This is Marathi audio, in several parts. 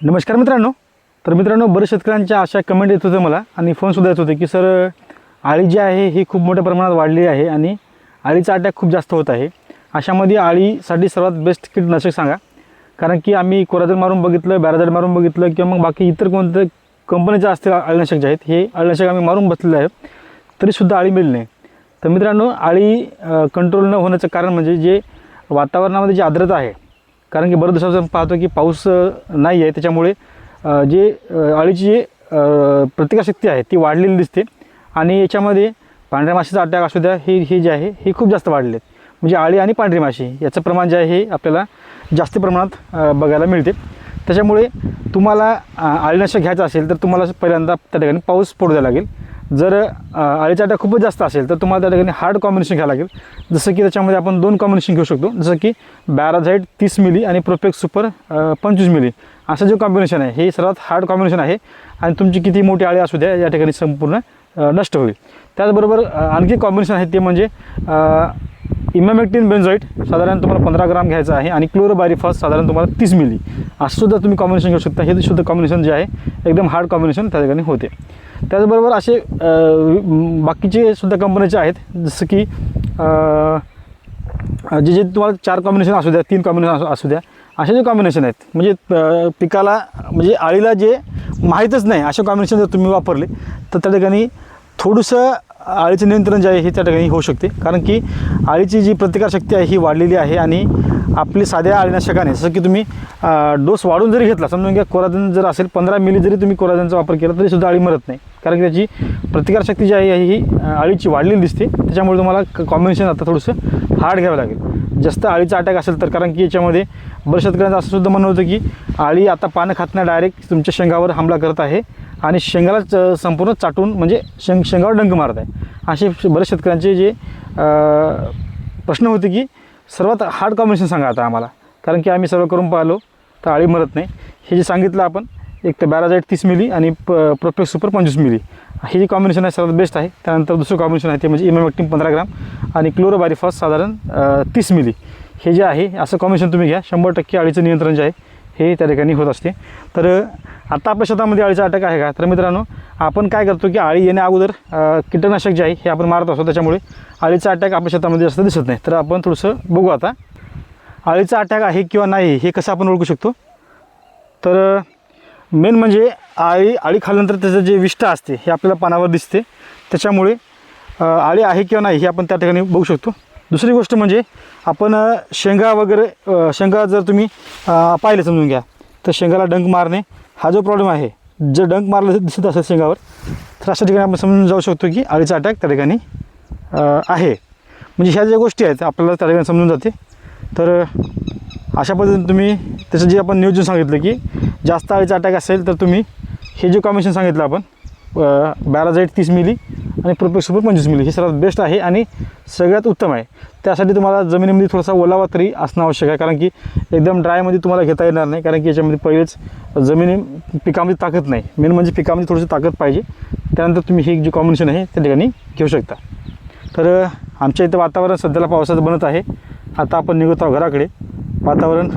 नमस्कार मित्रांनो. तर मित्रांनो, बरेच शेतकऱ्यांच्या अशा कमेंट येत होते मला आणि फोनसुद्धा येत होते की सर, आळी जी आहे ही खूप मोठ्या प्रमाणात वाढली आहे आणि आळीचा अटॅक खूप जास्त होत आहे. अशामध्ये आळीसाठी सर्वात बेस्ट कीटकनाशक सांगा. कारण की आम्ही कोराजेल मारून बघितलं, बॅराझाइड मारून बघितलं किंवा मग बाकी इतर कोणत्या कंपनीचे असतील अळीनाशक जे आहेत, हे अळीनाशक आम्ही मारून बसलेले आहे, तरीसुद्धा आळी मिळली नाही. तर मित्रांनो, आळी कंट्रोल न होण्याचं कारण म्हणजे जे वातावरणामध्ये जी आर्द्रता आहे, कारण की बरेच दिवसापासून पाहतो की पाऊस नाही आहे, त्याच्यामुळे जे अळीची जी प्रतिकारशक्ती आहे ती वाढलेली दिसते आणि याच्यामध्ये पांढऱ्या माशीचा अटॅक असू द्या, हे जे आहे हे खूप जास्त वाढले आहेत. म्हणजे आळी आणि पांढरी माशी याचं प्रमाण जे आहे हे आपल्याला जास्त प्रमाणात बघायला मिळते. त्याच्यामुळे तुम्हाला अळीनाशक घ्यायचं असेल तर तुम्हाला पहिल्यांदा त्या ठिकाणी पाऊस पडू द्यावा लागेल. जर अळीचा अटॅक खूपच जास्त असेल तर तुम्हाला त्या ठिकाणी हार्ड कॉम्बिनेशन घ्यावं लागेल. जसं की त्याच्यामध्ये आपण 2 कॉम्बिनेशन घेऊ शकतो, जसं की बॅराझाइड 30 मिली आणि प्रोपेक्स सुपर 25 मिली असं जे कॉम्बिनेशन आहे हे सर्वात हार्ड कॉम्बिनेशन आहे आणि तुमची किती मोठी आळी असू द्या या ठिकाणी संपूर्ण नष्ट होईल. त्याचबरोबर आणखी कॉम्बिनेशन आहे ते म्हणजे इमॅमेक्टिन बेन्झोएट साधारण तुम्हाला 15 ग्राम घ्यायचं आहे आणि क्लोरोबायरिफॉस साधारण तुम्हाला 30 मिली असं सुद्धा तुम्ही कॉम्बिनेशन घेऊ शकता. हे सुद्धा कॉम्बिनेशन जे आहे एकदम हार्ड कॉम्बिनेशन त्या ठिकाणी होते. त्याचबरोबर असे बाकीचे सुद्धा कंपनीचे आहेत, जसं की जे तुम्हाला 4 कॉम्बिनेशन असू द्या, 3 कॉम्बिनेशन असू द्या, असे जे कॉम्बिनेशन आहेत म्हणजे पिकाला म्हणजे आळीला जे माहीतच नाही असे कॉम्बिनेशन जर तुम्ही वापरले तर त्या ठिकाणी थोडंसं आळीचं नियंत्रण जे आहे हे त्या ठिकाणी होऊ शकते. कारण की आळीची जी प्रतिकारशक्ती आहे ही वाढलेली आहे आणि आपली साध्या अळीनाशकाने जसं की तुम्ही डोस वाढून जरी घेतला, समजून घ्या कोराजेन जर असेल 15 मिली जरी तुम्ही कोराजेनचा वापर केला तरीसुद्धा आळी मरत नाही. कारण की त्याची प्रतिकारशक्ती जी आहे ही आळीची वाढलेली दिसते. त्याच्यामुळे तुम्हाला कॉम्बिनेशन आता थोडंसं हार्ड घ्यावं लागेल. जास्त आळीचा अटॅक असेल तर, कारण की याच्यामध्ये बऱ्याच शेतकऱ्यांचं असं सुद्धा म्हणणं होतं की आळी आता पानं खात नाही, डायरेक्ट तुमच्या शेंगावर हमला करत आहे आणि शेंगाला संपूर्ण चाटून म्हणजे शेंगावर डंक मारत आहे. असे बऱ्याच शेतकऱ्यांचे जे प्रश्न होते की सर्वात हार्ड कॉम्बिनेशन सांगा आता आम्हाला, कारण की आम्ही सर्व करून पाहिलो तर आळी मरत नाही. हे जे सांगितलं आपण, एक तर बॅराझाइड 30 मिली आणि प्रोपेक्स सुपर 25 मिली हे जे कॉम्बिनेशन आहे सर्वात बेस्ट आहे. त्यानंतर दुसरं कॉम्बिनेशन आहे ते म्हणजे इमॅमेक्टिन 15 ग्राम आणि क्लोरोबायरिफॉस साधारण 30 मिली हे जे आहे असं कॉम्बिनेशन तुम्ही घ्या. 100% आळीचं नियंत्रण जे आहे हे त्या ठिकाणी होत असते. तर आता आपल्या शेतामध्ये आळीचा अटॅक आहे का, तर मित्रांनो आपण काय करतो की आळी येण्या अगोदर कीटकनाशक जे आहे हे आपण मारत असतो, त्याच्यामुळे आळीचा अटॅक आपल्या शेतामध्ये जास्त दिसत नाही. तर आपण थोडंसं बघू आता आळीचा अटॅक आहे किंवा नाही हे कसं आपण ओळखू शकतो. तर मेन म्हणजे आळी खाल्ल्यानंतर त्याचं जे विष्ठा असते हे आपल्याला पानावर दिसते, त्याच्यामुळे आळी आहे किंवा नाही हे आपण त्या ठिकाणी बघू शकतो. दुसरी गोष्ट म्हणजे आपण शेंगा वगैरे शेंगा जर तुम्ही पाहिले समजून घ्या तर शेंगाला डंक मारणे हा जो प्रॉब्लेम आहे, जर डंक मारलं दिसत असेल शेंगावर तर अशा ठिकाणी आपण समजून जाऊ शकतो की आळीचा अटॅक त्या ठिकाणी आहे. म्हणजे ह्या ज्या गोष्टी आहेत आपल्याला त्या ठिकाणी समजून जाते. तर अशा पद्धतीने तुम्ही त्याचं जे आपण नियोजन सांगितलं की जास्त आळीचा अटॅक असेल तर तुम्ही हे जे कॉम्बिनेशन सांगितलं आपण बॅराझाइड 30 मिली आणि प्रोपेक्स सुपर 25 मिली हे सर्वात बेस्ट आहे आणि सगळ्यात उत्तम आहे. त्यासाठी तुम्हाला जमिनीमध्ये थोडासा ओलावा तरी असणं आवश्यक आहे, कारण की एकदम ड्रायमध्ये तुम्हाला घेता येणार नाही, कारण की याच्यामध्ये पहिलेच पिकामध्ये ताकद नाही. मेन म्हणजे पिकामध्ये थोडीशी ताकद पाहिजे. त्यानंतर तुम्ही हे जे कॉम्बिनेशन आहे त्या ठिकाणी घेऊ शकता. तर आमच्या इथं वातावरण सध्याला पावसाचं बनत आहे. आता आपण निघत आहोत घराकडे. वातावरण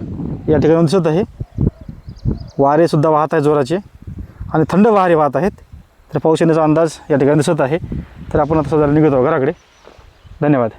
या ठिकाणी दिसत आहे, वारेसुद्धा वाहत आहे जोराचे आणि थंड वारे वाहत आहेत. तर पाऊस येण्याचा अंदाज या ठिकाणी दिसत आहे. तर आपण आता सध्या निघत आहोत घराकडे. धन्यवाद.